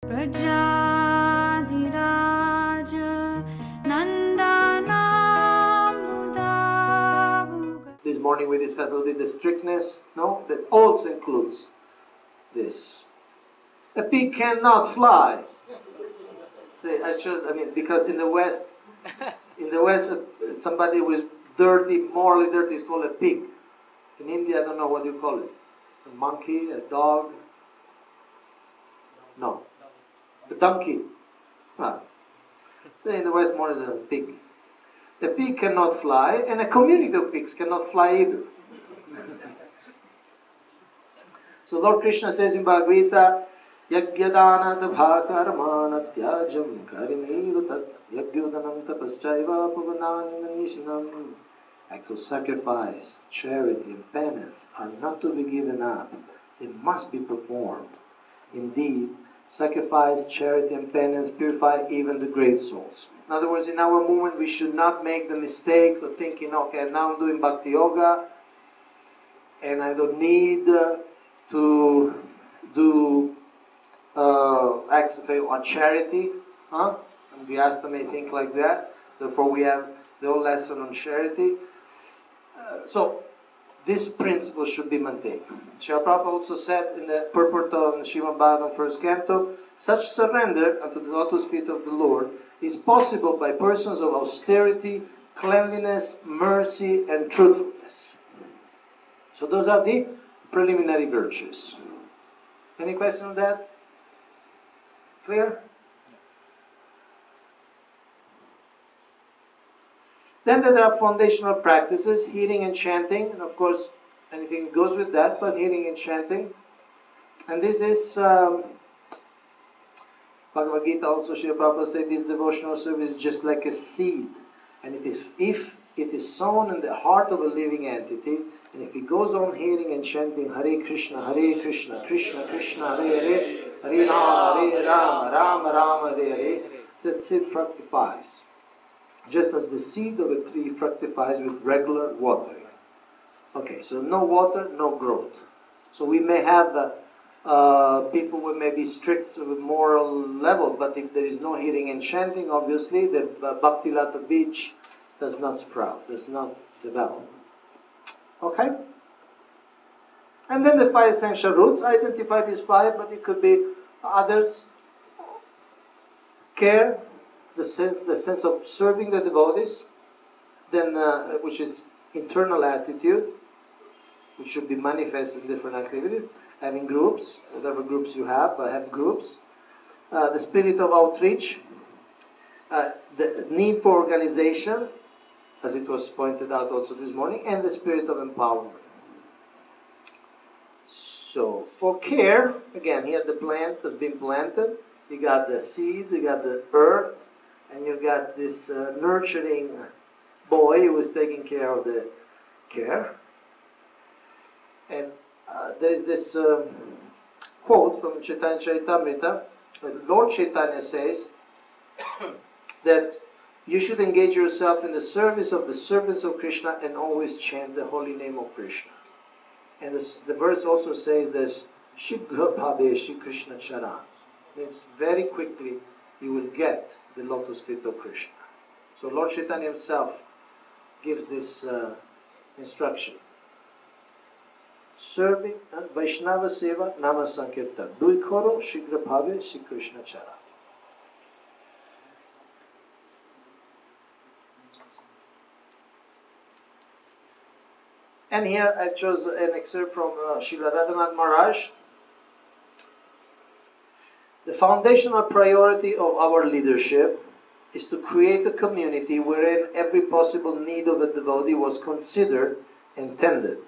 Prajadiraj Nandana. This morning we discussed a little bit the strictness, no? That also includes this. A pig cannot fly. Because in the West, somebody who is dirty, morally dirty, is called a pig. In India, I don't know what you call it. A monkey, a dog. No. A donkey. Ah. So in the West, more is a pig. The pig cannot fly, and a community of pigs cannot fly either. So Lord Krishna says in Bhagavad Gita, Yagyadana bhakarmana tyajam karimiru tat yagyudanam tapaschaiva pavananishinam. Acts of sacrifice, charity, and penance are not to be given up. They must be performed. Indeed, sacrifice, charity, and penance purify even the great souls. In other words, in our movement, we should not make the mistake of thinking, okay, now I'm doing Bhakti Yoga, and I don't need to do acts of faith on charity. And Vyasa may think like that. Therefore, we have the whole lesson on charity. So, this principle should be maintained. Srila Prabhupada also said in the purport of Srimad Bhagavatam first canto, such surrender unto the lotus feet of the Lord is possible by persons of austerity, cleanliness, mercy, and truthfulness. So those are the preliminary virtues. Any question on that? Clear? Then there are foundational practices, hearing and chanting, and of course anything goes with that, but hearing and chanting. And this is, Bhagavad Gita also, Srila Prabhupada said, this devotional service is just like a seed. And it is, if it is sown in the heart of a living entity, and if it goes on hearing and chanting Hare Krishna, Krishna Krishna, Hare Hare, Hare Rama, Rama Rama, Hare Hare, that seed fructifies. Just as the seed of a tree fructifies with regular watering. Okay, so no water, no growth. So we may have people who may be strict with moral level, but if there is no hearing and chanting, obviously the Bhakti Lata beach does not sprout, does not develop. Okay? And then the 5 essential roots. I identify these 5, but it could be others. Care, the sense of serving the devotees, then which is internal attitude, which should be manifest in different activities. Having groups, whatever groups you have, but have groups. The spirit of outreach, the need for organization, as it was pointed out also this morning, and the spirit of empowerment. So, for care, again, here the plant has been planted. You got the seed, you got the earth, and you got this nurturing boy who is taking care of the care. And there is this quote from Chaitanya Charitamrita. Lord Chaitanya says that you should engage yourself in the service of the servants of Krishna and always chant the holy name of Krishna. And the verse also says that Shighra Bhave Shri Krishna Charan. Means very quickly you will get the lotus feet of Krishna. So Lord Chaitanya himself gives this instruction. Serving Vaishnava Seva Nama Sankirtan. Duikoro Shighra Bhave Shri Krishna Charan. And here I chose an excerpt from Srila Radhanath Maharaj. The foundational priority of our leadership is to create a community wherein every possible need of a devotee was considered and tended.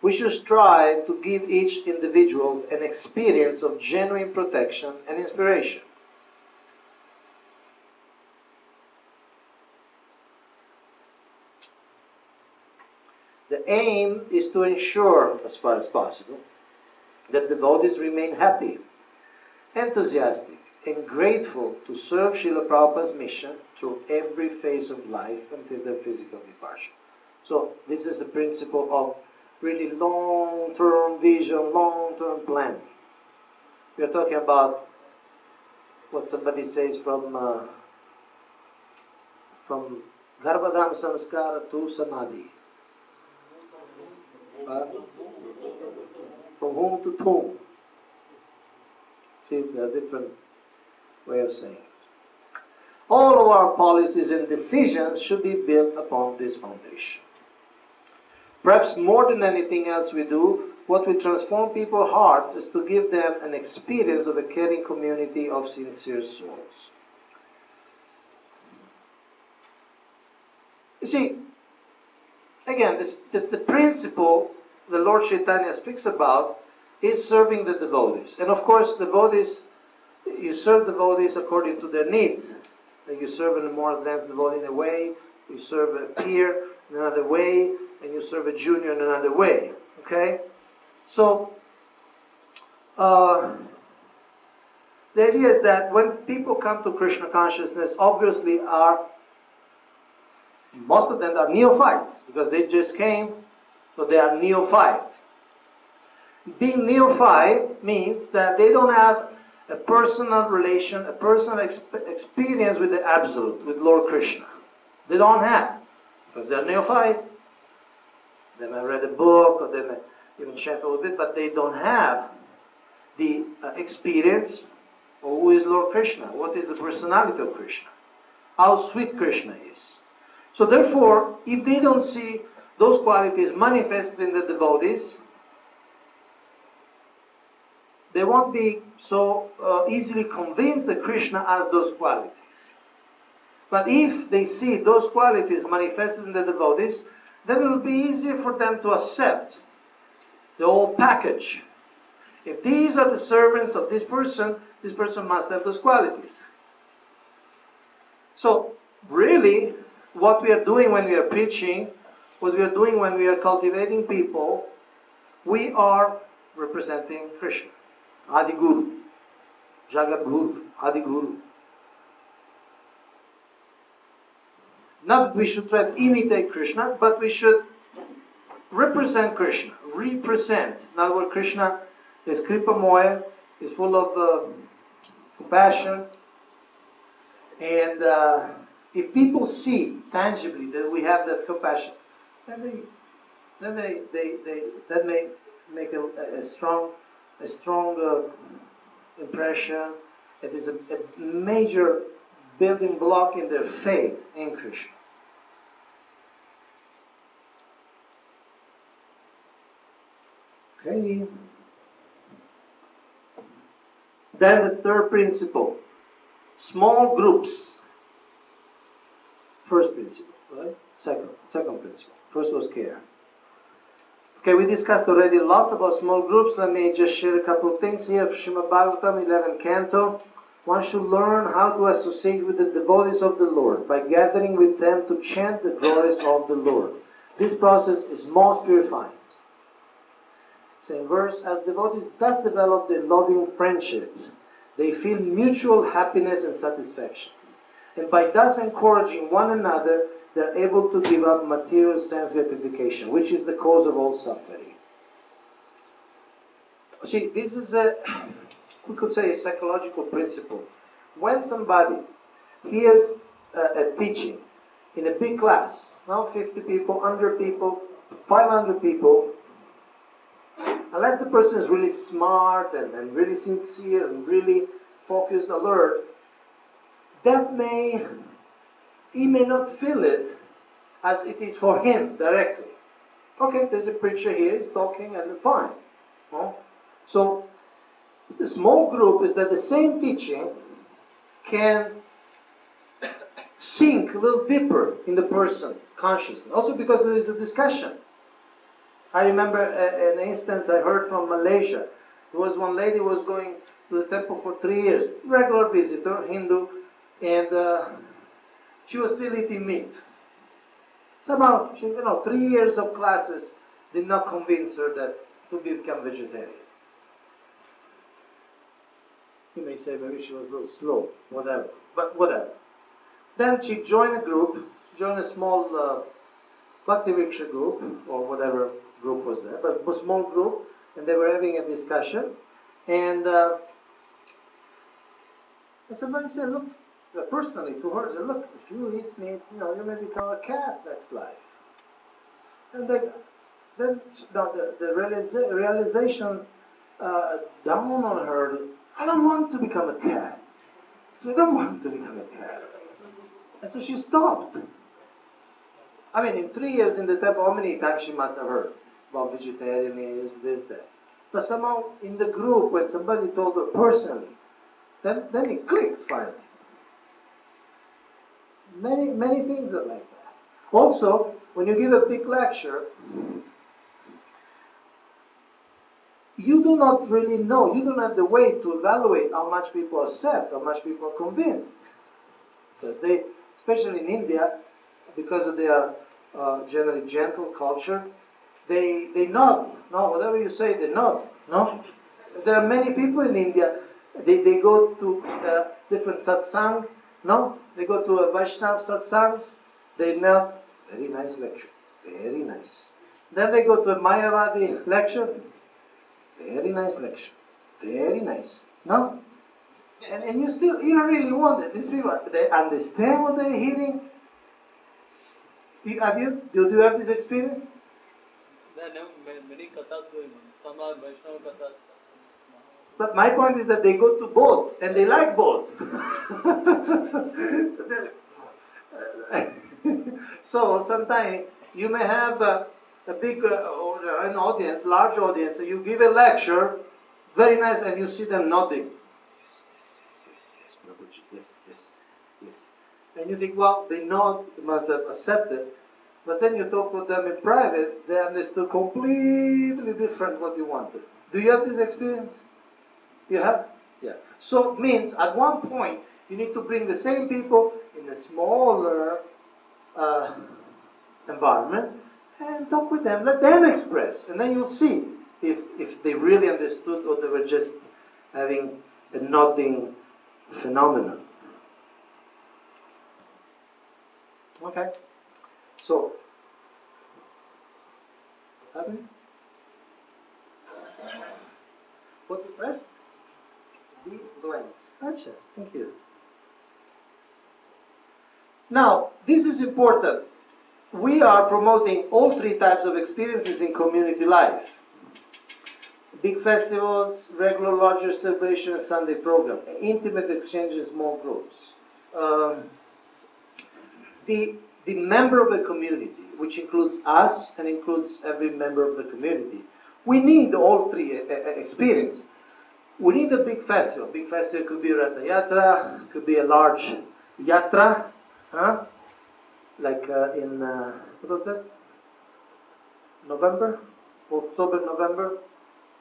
We should strive to give each individual an experience of genuine protection and inspiration. The aim is to ensure, as far as possible, that devotees remain happy, enthusiastic, and grateful to serve Srila Prabhupada's mission through every phase of life until their physical departure. So this is a principle of really long-term vision, long-term planning. We are talking about what somebody says from Garbhadhana Samskara to Samadhi. From whom to whom. See, there are different ways of saying it. All of our policies and decisions should be built upon this foundation. Perhaps more than anything else we do, what will transform people's hearts is to give them an experience of a caring community of sincere souls. You see, again, the principle the Lord Chaitanya speaks about is serving the devotees. And of course, devotees, you serve devotees according to their needs. You serve a more advanced devotee in a way, you serve a peer in another way, and you serve a junior in another way. Okay? So, the idea is that when people come to Krishna consciousness, obviously most of them are neophytes, because they just came, so they are neophyte. Being neophyte means that they don't have a personal relation, a personal experience with the Absolute, with Lord Krishna. They don't have, because they are neophyte. They may have read a book, or they may even chant a little bit, but they don't have the experience of who is Lord Krishna, what is the personality of Krishna, how sweet Krishna is. So therefore, if they don't see those qualities manifested in the devotees, they won't be so easily convinced that Krishna has those qualities. But if they see those qualities manifested in the devotees, then it will be easier for them to accept the whole package. If these are the servants of this person must have those qualities. So, really, what we are doing when we are preaching, what we are doing when we are cultivating people, we are representing Krishna. Adi Guru, Jagat Guru, Adi Guru. Not that we should try to imitate Krishna, but we should represent Krishna, represent. In other words, Krishna is Kripamoya, is full of compassion, and if people see tangibly that we have that compassion, then that may make a strong impression. It is a major building block in their faith in Krishna. Okay. Then the third principle, small groups. First principle, right? Second principle. First was care. Okay, we discussed already a lot about small groups. Let me just share a couple of things here. Srimad Bhagavatam, 11th canto. One should learn how to associate with the devotees of the Lord by gathering with them to chant the glories of the Lord. This process is most purifying. Same verse, as devotees thus develop their loving friendship, they feel mutual happiness and satisfaction. And by thus encouraging one another, they are able to give up material sense gratification, which is the cause of all suffering. See, this is we could say, a psychological principle. When somebody hears a teaching in a big class, now 50 people, 100 people, 500 people, unless the person is really smart and really sincere and really focused, alert, he may not feel it as it is for him directly. Okay, there's a preacher here, he's talking, and fine. No? So, the small group is that the same teaching can sink a little deeper in the person consciously. Also because there is a discussion. I remember an instance I heard from Malaysia. There was one lady who was going to the temple for 3 years, regular visitor, Hindu, and she was still eating meat. Somehow, 3 years of classes did not convince her that to become vegetarian. You may say maybe she was a little slow, whatever, but whatever. Then she joined a group, joined a small Bhakti Vriksha group, or whatever group was there, but a small group, and they were having a discussion. And And somebody said, look, personally to her, said, look, if you eat meat, you may become a cat next life. And then the realization dawned on her, I don't want to become a cat. I don't want to become a cat. And so she stopped. I mean, in 3 years in the temple, how many times she must have heard about vegetarianism, this, that. But somehow in the group, when somebody told her personally, then it clicked finally. Many things are like that. Also, when you give a big lecture, you do not really know, you don't have the way to evaluate how much people accept, how much people are convinced. Because they, especially in India, because of their generally gentle culture, they nod. No, whatever you say, they nod. No? There are many people in India, they go to different satsang, no? They go to a Vaishnav satsang, they nod, very nice lecture, very nice. Then they go to a Mayavadi lecture, very nice lecture, very nice. No? And you don't really want it. These people, they understand what they're hearing. Do you have this experience? There are many kathas going on. Some are Vaishnava kathas. But my point is that they go to both, and they like both. So sometimes you may have a big an audience, large audience, so you give a lecture, very nice, and you see them nodding. Yes, Prabhuji, yes. And you think, well, they nod, they must have accepted. But then you talk with them in private, they understood completely different what you wanted. Do you have this experience? You have? Yeah. So it means at one point you need to bring the same people in a smaller environment and talk with them, let them express, and then you'll see if they really understood or they were just having a nodding phenomenon. Okay. So, what's happening? What you pressed? The blanks. That's it. Thank you. Now, this is important. We are promoting all three types of experiences in community life. Big festivals, regular larger celebrations, Sunday program, intimate exchange in small groups. The member of a community, which includes us and includes every member of the community, we need all three experiences. We need a big festival. Big festival could be Ratha Yatra, could be a large yatra, like in, what was that? October, November,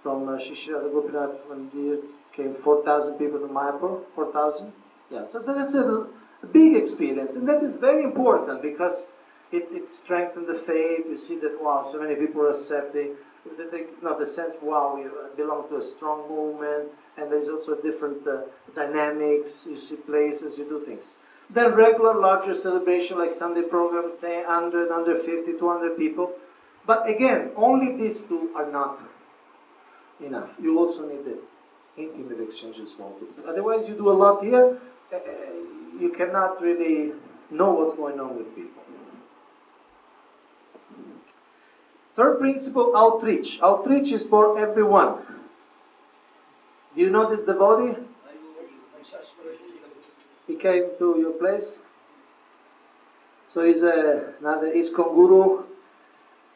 from Shishira Gopinath Mandir came 4,000 people to Mayapur, 4,000. Yeah, so that's a big experience, and that is very important because it strengthens the faith. You see that, wow, so many people are accepting. The sense, wow, we belong to a strong movement, and there's also different dynamics. You see places, you do things. Then regular larger celebration like Sunday program, 100, 150, 200 people. But again, only these two are not enough. You also need the intimate exchange in small groups. Otherwise, you do a lot here, you cannot really know what's going on with people. Third principle, outreach. Outreach is for everyone. Do you notice the body? He came to your place. So he's another ISKCON guru.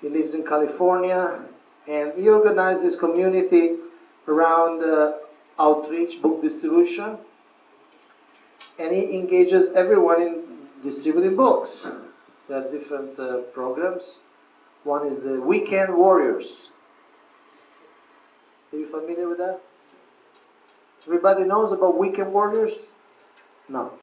He lives in California, and he organized this community around outreach, book distribution, and he engages everyone in distributing books. There are different programs. One is the Weekend Warriors. Are you familiar with that? Everybody knows about Weekend Warriors? No.